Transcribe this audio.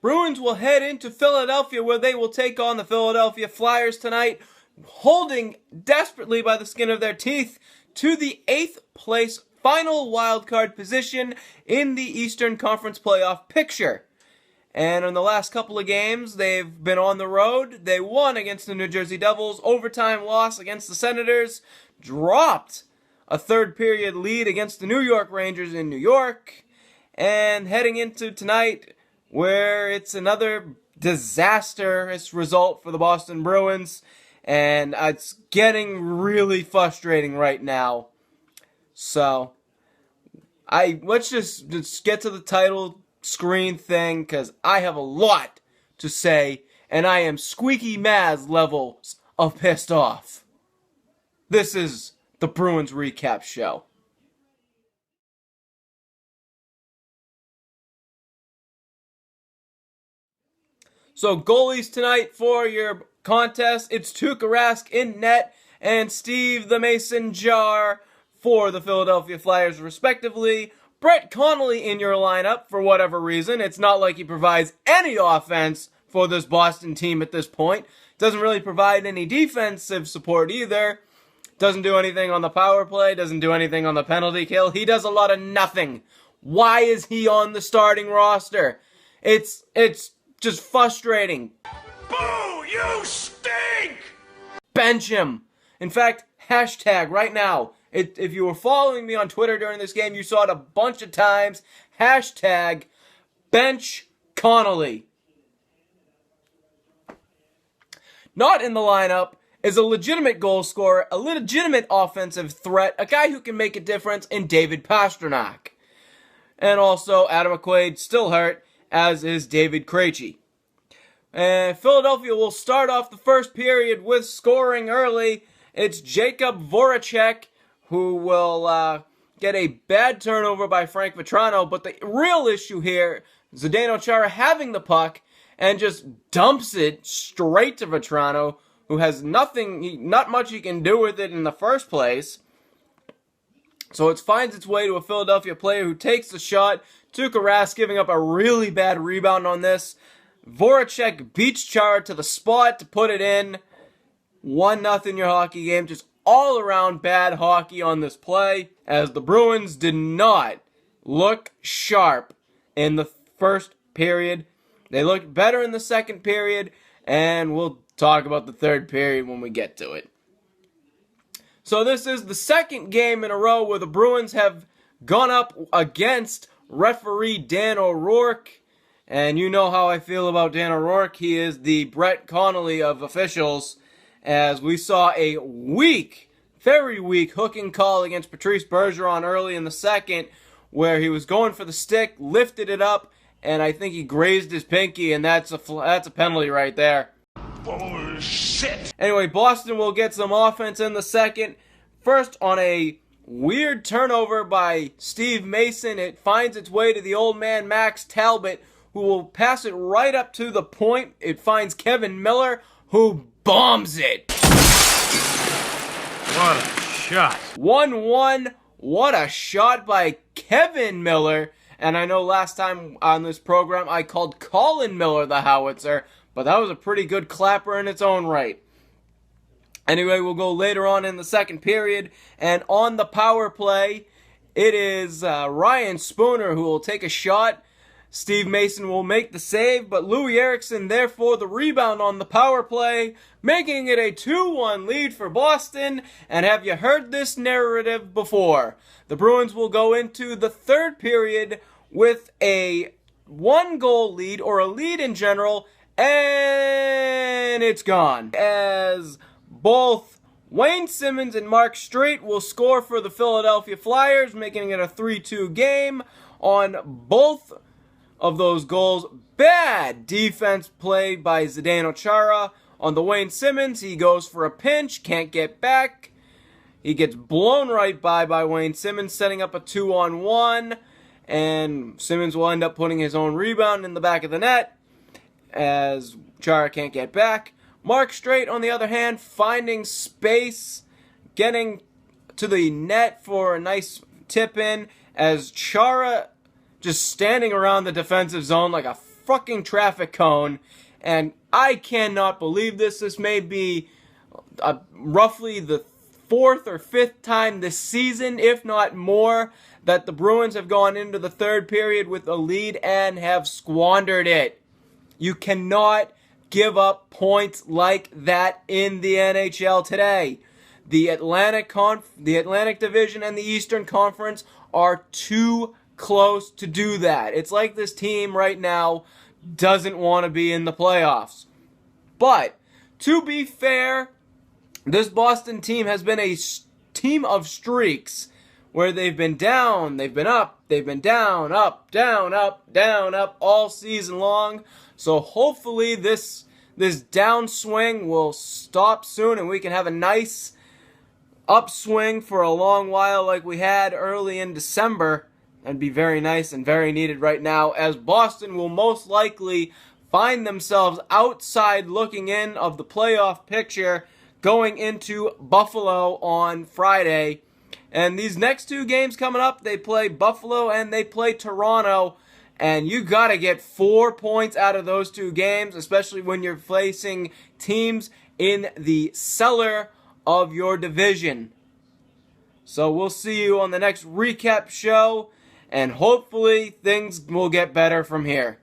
Bruins will head into Philadelphia where they will take on the Philadelphia Flyers tonight, holding desperately by the skin of their teeth to the 8th place final wildcard position in the Eastern Conference playoff picture. And in the last couple of games, they've been on the road. They won against the New Jersey Devils, overtime loss against the Senators, dropped a third period lead against the New York Rangers in New York, and heading into tonight where it's another disastrous result for the Boston Bruins, and it's getting really frustrating right now. So, let's just get to the title screen thing, because I have a lot to say, and I am squeaky Maz levels of pissed off. This is the Bruins Recap Show. So goalies tonight for your contest, it's Tuukka Rask in net and Steve the Mason Jar for the Philadelphia Flyers respectively. Brett Connolly in your lineup for whatever reason. It's not like he provides any offense for this Boston team at this point. Doesn't really provide any defensive support either. Doesn't do anything on the power play. Doesn't do anything on the penalty kill. He does a lot of nothing. Why is he on the starting roster? It's just frustrating. Boo! You stink! Bench him. In fact, hashtag right now. If you were following me on Twitter during this game, you saw it a bunch of times. Hashtag bench Connolly. Not in the lineup is a legitimate goal scorer, a legitimate offensive threat, a guy who can make a difference in David Pastrnak. And also, Adam McQuaid still hurt, as is David Krejci. And Philadelphia will start off the first period with scoring early. It's Jacob Voracek, who will get a bad turnover by Frank Vatrano. But the real issue here, Zdeno Chara having the puck and just dumps it straight to Vatrano, who has not much he can do with it in the first place. So it finds its way to a Philadelphia player who takes the shot. Tuukka Rask giving up a really bad rebound on this. Voracek beats Chara to the spot to put it in. 1-0 your hockey game. Just all around bad hockey on this play, as the Bruins did not look sharp in the first period. They looked better in the second period, and we'll talk about the third period when we get to it. So this is the second game in a row where the Bruins have gone up against referee Dan O'Rourke. And you know how I feel about Dan O'Rourke. He is the Brett Connolly of officials, as we saw a very weak hooking call against Patrice Bergeron early in the second, where he was going for the stick, lifted it up, and I think he grazed his pinky, and that's a penalty right there. Bullshit! Anyway, Boston will get some offense in the second. First, on a weird turnover by Steve Mason, it finds its way to the old man Max Talbot, who will pass it right up to the point. It finds Kevin Miller, who bombs it. What a shot. 1-1. What a shot by Kevin Miller. And I know last time on this program I called Colin Miller the howitzer, but that was a pretty good clapper in its own right. Anyway, we'll go later on in the second period. And on the power play, it is Ryan Spooner who will take a shot. Steve Mason will make the save, but Louis Eriksson therefore the rebound on the power play, making it a 2-1 lead for Boston. And have you heard this narrative before? The Bruins will go into the third period with a 1-goal lead, or a lead in general, and it's gone. As both Wayne Simmons and Mark Strait will score for the Philadelphia Flyers, making it a 3-2 game. On both of those goals, bad defense played by Zdeno Chara. On the Wayne Simmons, he goes for a pinch, can't get back. He gets blown right by Wayne Simmons, setting up a 2-on-1. And Simmons will end up putting his own rebound in the back of the net, as Chara can't get back. Mark Strait, on the other hand, finding space, getting to the net for a nice tip in, as Chara just standing around the defensive zone like a fucking traffic cone. And I cannot believe this. This may be roughly the fourth or fifth time this season, if not more, that the Bruins have gone into the third period with a lead and have squandered it. You cannot give up points like that in the NHL today. The Atlantic Division and the Eastern Conference are too close to do that. It's like this team right now doesn't want to be in the playoffs. But, to be fair, this Boston team has been a team of streaks where they've been down, they've been up, they've been down, up, down, up, down, up all season long. So hopefully this downswing will stop soon and we can have a nice upswing for a long while like we had early in December. That'd be very nice and very needed right now, as Boston will most likely find themselves outside looking in of the playoff picture going into Buffalo on Friday. And these next two games coming up, they play Buffalo and they play Toronto. And you got to get 4 points out of those two games, especially when you're facing teams in the cellar of your division. So we'll see you on the next recap show. And hopefully things will get better from here.